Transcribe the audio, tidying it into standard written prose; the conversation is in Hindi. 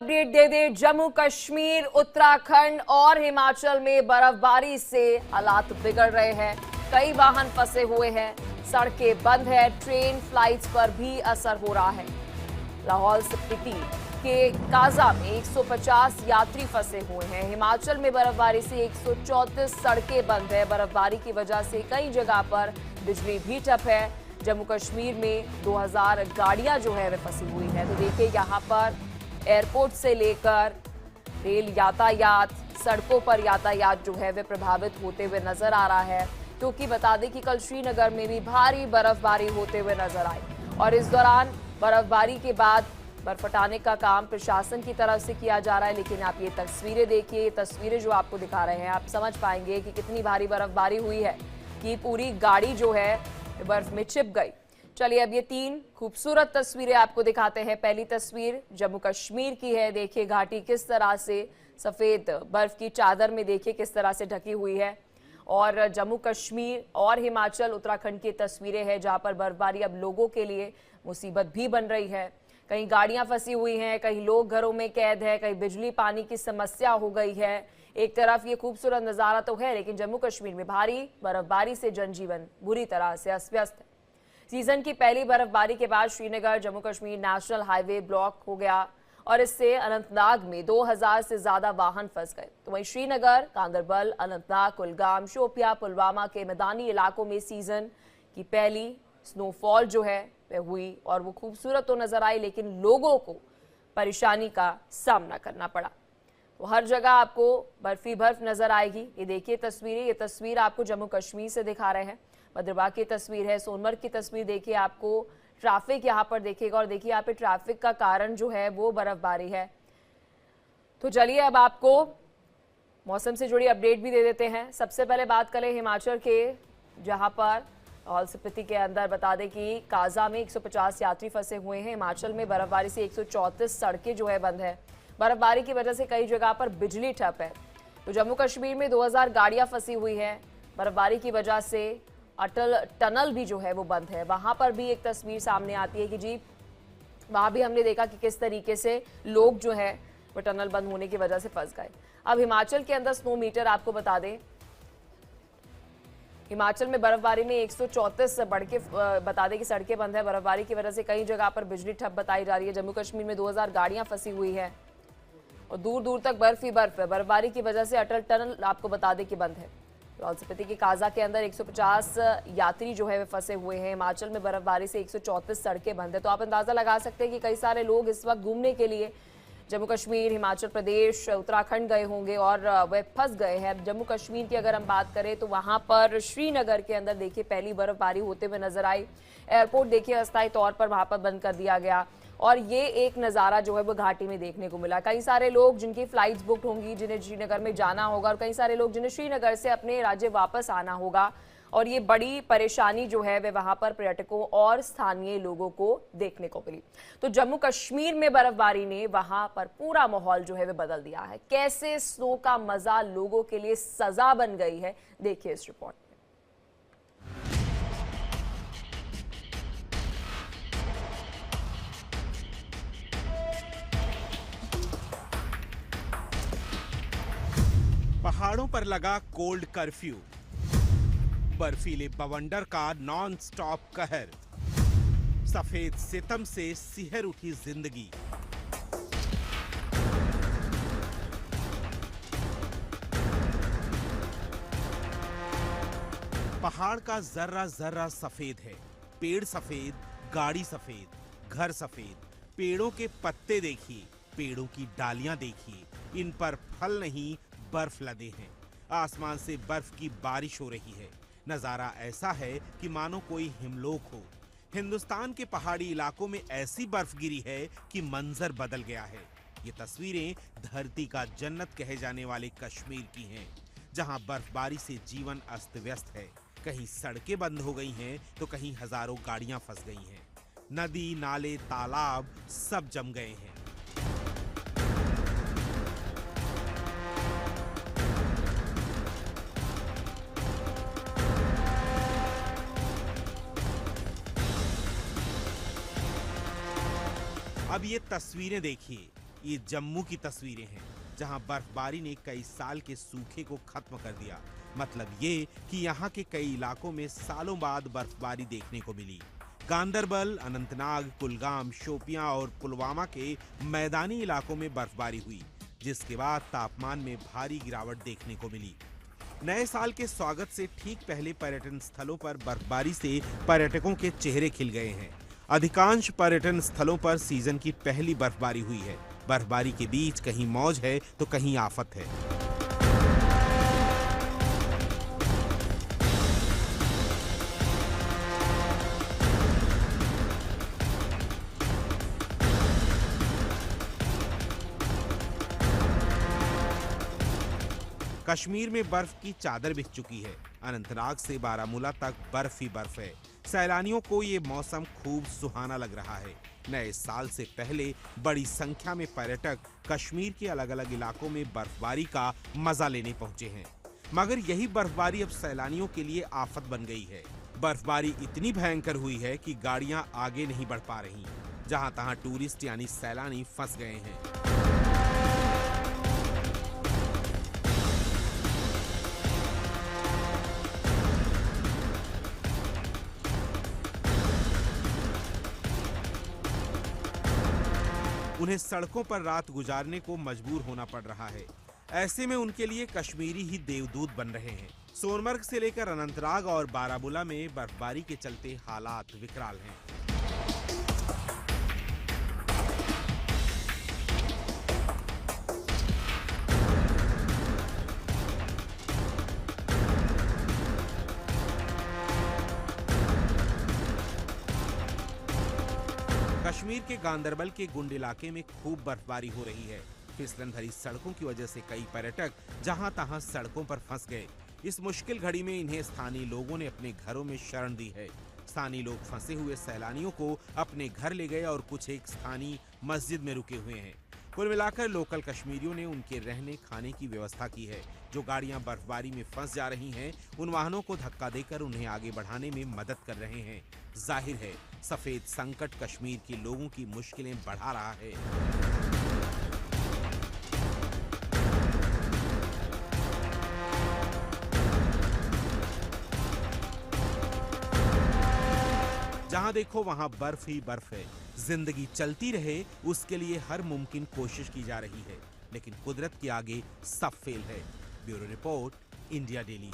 अपडेट दे दे। जम्मू कश्मीर, उत्तराखंड और हिमाचल में बर्फबारी से हालात बिगड़ रहे हैं। कई वाहन फंसे हुए हैं, सड़कें बंद है, ट्रेन फ्लाइट्स पर भी असर हो रहा है। लाहौल स्पीति के काजा में 150 यात्री फंसे हुए हैं। हिमाचल में बर्फबारी से 134 सड़कें बंद है। बर्फबारी की वजह से कई जगह पर बिजली भी ठप है। जम्मू कश्मीर में 2000 गाड़ियां जो है वे फंसी हुई है। तो देखिए यहाँ पर एयरपोर्ट से लेकर रेल यातायात, सड़कों पर यातायात जो है वे प्रभावित होते हुए नजर आ रहा है। क्योंकि बता दें कि कल श्रीनगर में भी भारी बर्फबारी होते हुए नजर आई और इस दौरान बर्फबारी के बाद बर्फ हटाने का काम प्रशासन की तरफ से किया जा रहा है। लेकिन आप ये तस्वीरें देखिए, ये तस्वीरें जो आपको दिखा रहे हैं, आप समझ पाएंगे कि कितनी भारी बर्फबारी हुई है कि पूरी गाड़ी जो है बर्फ में छिप गई। चलिए अब ये तीन खूबसूरत तस्वीरें आपको दिखाते हैं। पहली तस्वीर जम्मू कश्मीर की है। देखिए घाटी किस तरह से सफेद बर्फ की चादर में देखिए किस तरह से ढकी हुई है। और जम्मू कश्मीर और हिमाचल, उत्तराखंड की तस्वीरें हैं जहां पर बर्फबारी अब लोगों के लिए मुसीबत भी बन रही है। कहीं गाड़ियां फंसी हुई हैं, कहीं लोग घरों में कैद है, कहीं बिजली पानी की समस्या हो गई है। एक तरफ ये खूबसूरत नजारा तो है, लेकिन जम्मू कश्मीर में भारी बर्फबारी से जनजीवन बुरी तरह से अस्त व्यस्त है। सीजन की पहली बर्फबारी के बाद Srinagar Jammu Kashmir national highway block हो गया और इससे अनंतनाग में 2000 से ज्यादा वाहन फंस गए। तो वहीं श्रीनगर, गांदरबल, अनंतनाग, कुलगाम, शोपिया, पुलवामा के मैदानी इलाकों में सीजन की पहली स्नोफॉल जो है वह हुई और वो खूबसूरत तो नजर आई, लेकिन लोगों को परेशानी का सामना करना पड़ा। तो हर जगह आपको बर्फी बर्फ नजर आएगी। ये देखिए तस्वीरें, ये तस्वीर आपको जम्मू कश्मीर से दिखा रहे हैं। भद्रवाह की तस्वीर है, सोनमर्ग की तस्वीर देखिए, आपको ट्रैफिक यहाँ पर देखेगा और देखिए यहाँ पे ट्रैफिक का कारण जो है वो बर्फबारी है। तो चलिए अब आपको मौसम से जुड़ी अपडेट भी दे देते हैं। सबसे पहले बात करें हिमाचल के, जहां पर लाहौल स्पीति के अंदर बता दें कि काजा में 150 यात्री फंसे हुए हैं। हिमाचल में बर्फबारी से 134 सड़कें जो है बंद है। बर्फबारी की वजह से कई जगह पर बिजली ठप है। तो जम्मू कश्मीर में 2000 गाड़ियां फंसी हुई है। बर्फबारी की वजह से अटल टनल भी जो है वो बंद है। वहां पर भी एक तस्वीर सामने आती है कि जी वहां भी हमने देखा कि किस तरीके से लोग जो है वो टनल बंद होने की वजह से फंस गए। अब हिमाचल के अंदर स्नो मीटर आपको बता दें, हिमाचल में बर्फबारी में 134 बढ़ के बता दें कि सड़कें बंद है। बर्फबारी की वजह से कई जगह पर बिजली ठप बताई जा रही है। जम्मू कश्मीर में 2000 गाड़ियां फंसी हुई है और दूर दूर तक बर्फ ही बर्फ है। बर्फबारी की वजह से अटल टनल आपको बता दें कि बंद है। लाहौल स्पीति के काजा के अंदर 150 यात्री जो है वे फंसे हुए हैं। हिमाचल में बर्फबारी से 134 सड़कें बंद है। तो आप अंदाजा लगा सकते हैं कि कई सारे लोग इस वक्त घूमने के लिए जम्मू कश्मीर, हिमाचल प्रदेश, उत्तराखंड गए होंगे और वे फंस गए हैं। जम्मू कश्मीर की अगर हम बात करें तो वहां पर श्रीनगर के अंदर देखिए पहली बर्फबारी होते हुए नजर आई। एयरपोर्ट देखिए अस्थायी तौर पर वहां पर बंद कर दिया गया और ये एक नज़ारा जो है वो घाटी में देखने को मिला। कई सारे लोग जिनकी फ्लाइट्स बुक होंगी, जिन्हें श्रीनगर में जाना होगा, और कई सारे लोग जिन्हें श्रीनगर से अपने राज्य वापस आना होगा और ये बड़ी परेशानी जो है वे वहां पर पर्यटकों और स्थानीय लोगों को देखने को मिली। तो जम्मू कश्मीर में बर्फबारी ने वहां पर पूरा माहौल जो है वे बदल दिया है। कैसे स्नो का मजा लोगों के लिए सजा बन गई है, देखिए इस रिपोर्ट में। पहाड़ों पर लगा कोल्ड कर्फ्यू, बर्फीले बवंडर का नॉन स्टॉप कहर, सफेद सितम से सिहर उठी जिंदगी। पहाड़ का जर्रा जर्रा सफेद है, पेड़ सफेद, गाड़ी सफेद, घर सफेद। पेड़ों के पत्ते देखिए, पेड़ों की डालियां देखिए, इन पर फल नहीं बर्फ लदे हैं। आसमान से बर्फ की बारिश हो रही है। नजारा ऐसा है कि मानो कोई हिमलोक हो। हिंदुस्तान के पहाड़ी इलाकों में ऐसी बर्फ गिरी है कि मंजर बदल गया है। ये तस्वीरें धरती का जन्नत कहे जाने वाले कश्मीर की हैं, जहां बर्फबारी से जीवन अस्त व्यस्त है। कहीं सड़कें बंद हो गई हैं तो कहीं हजारों गाड़ियां फंस गई हैं। नदी, नाले, तालाब सब जम गए हैं। अब ये तस्वीरें देखिए, ये जम्मू की तस्वीरें हैं, जहां बर्फबारी ने कई साल के सूखे को खत्म कर दिया। मतलब ये कि यहाँ के कई इलाकों में सालों बाद बर्फबारी देखने को मिली। गांदरबल, अनंतनाग, कुलगाम, शोपियां और पुलवामा के मैदानी इलाकों में बर्फबारी हुई, जिसके बाद तापमान में भारी गिरावट देखने को मिली। नए साल के स्वागत से ठीक पहले पर्यटन स्थलों पर बर्फबारी से पर्यटकों के चेहरे खिल गए हैं। अधिकांश पर्यटन स्थलों पर सीजन की पहली बर्फबारी हुई है। बर्फबारी के बीच कहीं मौज है तो कहीं आफत है। कश्मीर में बर्फ की चादर बिछ चुकी है। अनंतनाग से बारामूला तक बर्फ ही बर्फ है। सैलानियों को ये मौसम खूब सुहाना लग रहा है। नए साल से पहले बड़ी संख्या में पर्यटक कश्मीर के अलग अलग इलाकों में बर्फबारी का मजा लेने पहुंचे हैं। मगर यही बर्फबारी अब सैलानियों के लिए आफत बन गई है। बर्फबारी इतनी भयंकर हुई है कि गाड़ियां आगे नहीं बढ़ पा रही। जहां तहां टूरिस्ट यानी सैलानी फंस गए हैं। उन्हें सड़कों पर रात गुजारने को मजबूर होना पड़ रहा है। ऐसे में उनके लिए कश्मीरी ही देवदूत बन रहे हैं। सोनमर्ग से लेकर अनंतनाग और बारामूला में बर्फबारी के चलते हालात विकराल हैं। कश्मीर के गांदरबल के गुंड इलाके में खूब बर्फबारी हो रही है। फिसलन भरी सड़कों की वजह से कई पर्यटक जहां तहां सड़कों पर फंस गए। इस मुश्किल घड़ी में इन्हें स्थानीय लोगों ने अपने घरों में शरण दी है। स्थानीय लोग फंसे हुए सैलानियों को अपने घर ले गए और कुछ एक स्थानीय मस्जिद में रुके हुए हैं। कुल मिलाकर लोकल कश्मीरियों ने उनके रहने खाने की व्यवस्था की है। जो गाड़ियां बर्फबारी में फंस जा रही हैं, उन वाहनों को धक्का देकर उन्हें आगे बढ़ाने में मदद कर रहे हैं। जाहिर है, सफेद संकट कश्मीर के लोगों की मुश्किलें बढ़ा रहा है। जहां देखो वहां बर्फ ही बर्फ है। जिंदगी चलती रहे, उसके लिए हर मुमकिन कोशिश की जा रही है, लेकिन कुदरत के आगे सब फेल है। Bureau report, India daily.